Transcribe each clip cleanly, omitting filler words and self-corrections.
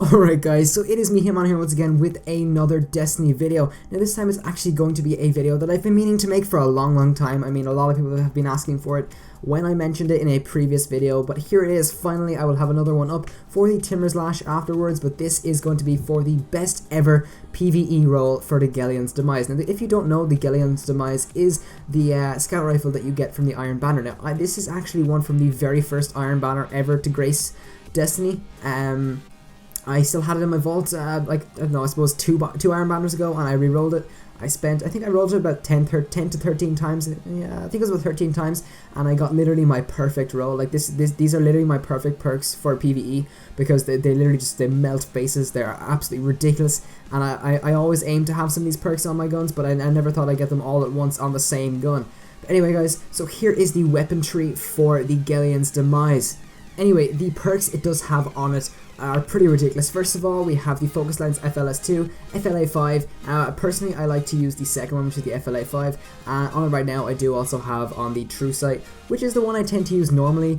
Alright guys, so it is me Hitman here once again with another Destiny video. Now this time it's actually going to be a video that I've been meaning to make for a long time. I mean, a lot of people have been asking for it when I mentioned it in a previous video, but here it is. Finally, I will have another one up for the Timber's Lash afterwards, but this is going to be for the best ever PvE role for the GHELEON'S Demise. Now if you don't know, the GHELEON'S Demise is the scout rifle that you get from the Iron Banner. Now this is actually one from the very first Iron Banner ever to grace Destiny. I still had it in my vault, like, I don't know, I suppose two Iron Banners ago, and I re-rolled it. I think I rolled it about 10 to 13 times, yeah, I think it was about 13 times, and I got literally my perfect roll. Like, these are literally my perfect perks for PvE, because they literally just, they melt faces. They're absolutely ridiculous, and I always aim to have some of these perks on my guns, but I never thought I'd get them all at once on the same gun. But anyway guys, so here is the weapon tree for the GHELEON'S Demise. Anyway, the perks it does have on it are pretty ridiculous. First of all, we have the focus lens FLS2, FLA5. Personally, I like to use the second one, which is the FLA5. On it right now, I do also have on the True Sight, which is the one I tend to use normally,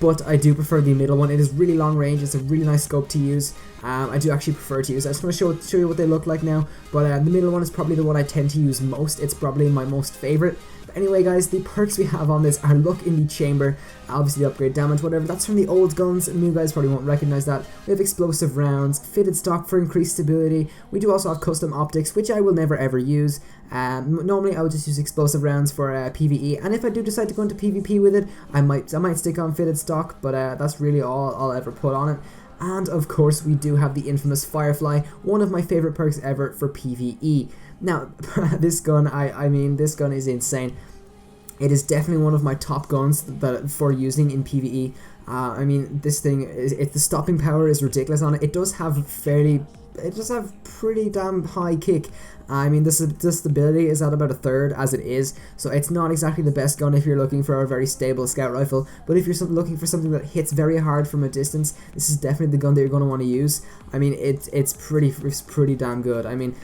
but I do prefer the middle one. It is really long range. It's a really nice scope to use. I do actually prefer to use. I just want to show you what they look like now, but the middle one is probably the one I tend to use most. It's probably my most favorite. Anyway guys, the perks we have on this are Look in the Chamber, obviously the upgrade damage, whatever, that's from the old guns. New guys probably won't recognize that. We have explosive rounds, fitted stock for increased stability. We do also have custom optics, which I will never ever use. Normally I would just use explosive rounds for PvE, and if I do decide to go into PvP with it, I might stick on fitted stock, but that's really all I'll ever put on it. And of course we do have the infamous Firefly, one of my favorite perks ever for PvE. Now, this gun, I mean, this gun is insane. It is definitely one of my top guns for using in PvE. I mean, this thing, the stopping power is ridiculous on it. It does have pretty damn high kick. I mean, the stability is at about a third as it is, so it's not exactly the best gun if you're looking for a very stable scout rifle, but if you're looking for something that hits very hard from a distance, this is definitely the gun that you're going to want to use. I mean, it's pretty damn good. I mean,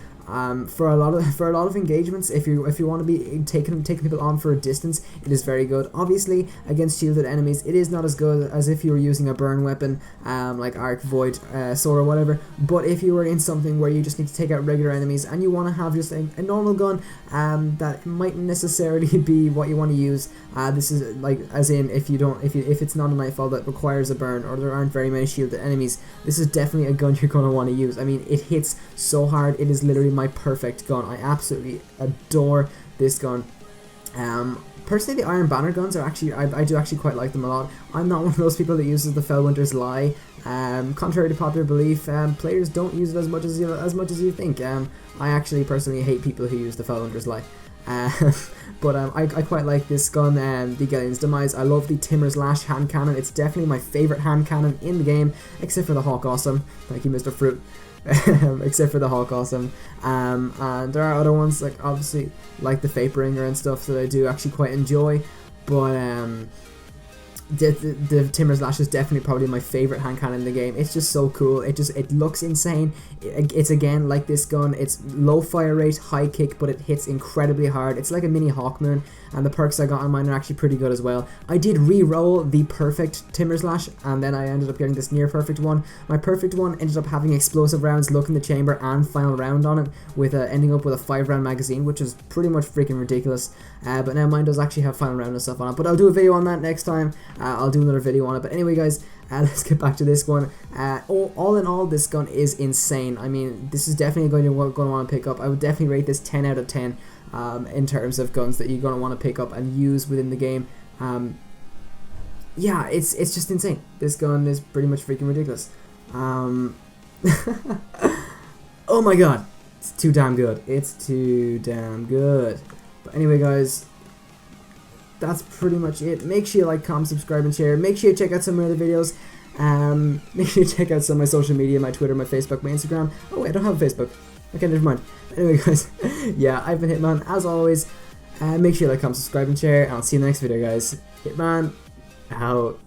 for a lot of engagements, if you want to be taking people on for a distance, it is very good. Obviously, against shielded enemies, it is not as good as if you were using a burn weapon, like Arc, Void, SOAR or whatever. But if you were in something where you just need to take out regular enemies and you want to have just a normal gun, that might necessarily be what you want to use. This is like, as in, if it's not a nightfall that requires a burn, or there aren't very many shielded enemies, this is definitely a gun you're going to want to use. I mean, it hits so hard. It is literally my perfect gun. I absolutely adore this gun. Personally, the Iron Banner guns are actually, I do actually quite like them a lot. I'm not one of those people that uses the Fellwinter's Lie. Contrary to popular belief, players don't use it as much as you think. I actually personally hate people who use the Fellwinter's Lie. But I quite like this gun, the GHELEON'S Demise. I love the Timber's Lash hand cannon. It's definitely my favorite hand cannon in the game, except for the Hawk Awesome. Thank you, Mr. Fruit. Except for the Hawk Awesome. And there are other ones, like obviously like the Vaporinger and stuff, that I do actually quite enjoy, but the Timber's Lash is definitely probably my favorite hand cannon in the game. It's just so cool. It looks insane. It's again like this gun. It's low fire rate, high kick, but it hits incredibly hard. It's like a mini Hawkmoon, and the perks I got on mine are actually pretty good as well. I did re-roll the perfect Timber's Lash, and then I ended up getting this near perfect one. My perfect one ended up having explosive rounds, Look in the Chamber, and final round on it, with ending up with a 5-round magazine, which is pretty much freaking ridiculous. But now mine does actually have final round and stuff on it, but I'll do a video on that next time. I'll do another video on it. But anyway guys, let's get back to this one. All in all, this gun is insane. I mean, this is definitely going to want to pick up. I would definitely rate this 10 out of 10 in terms of guns that you're going to want to pick up and use within the game. Yeah, it's just insane. This gun is pretty much freaking ridiculous. Oh my god, it's too damn good. It's too damn good. But anyway guys, that's pretty much it. Make sure you like, comment, subscribe, and share. Make sure you check out some of my other videos. Make sure you check out some of my social media, my Twitter, my Facebook, my Instagram. Oh wait, I don't have a Facebook. Okay, never mind. Anyway guys, yeah, I've been Hitman, as always. Make sure you like, comment, subscribe, and share, and I'll see you in the next video guys. Hitman, out.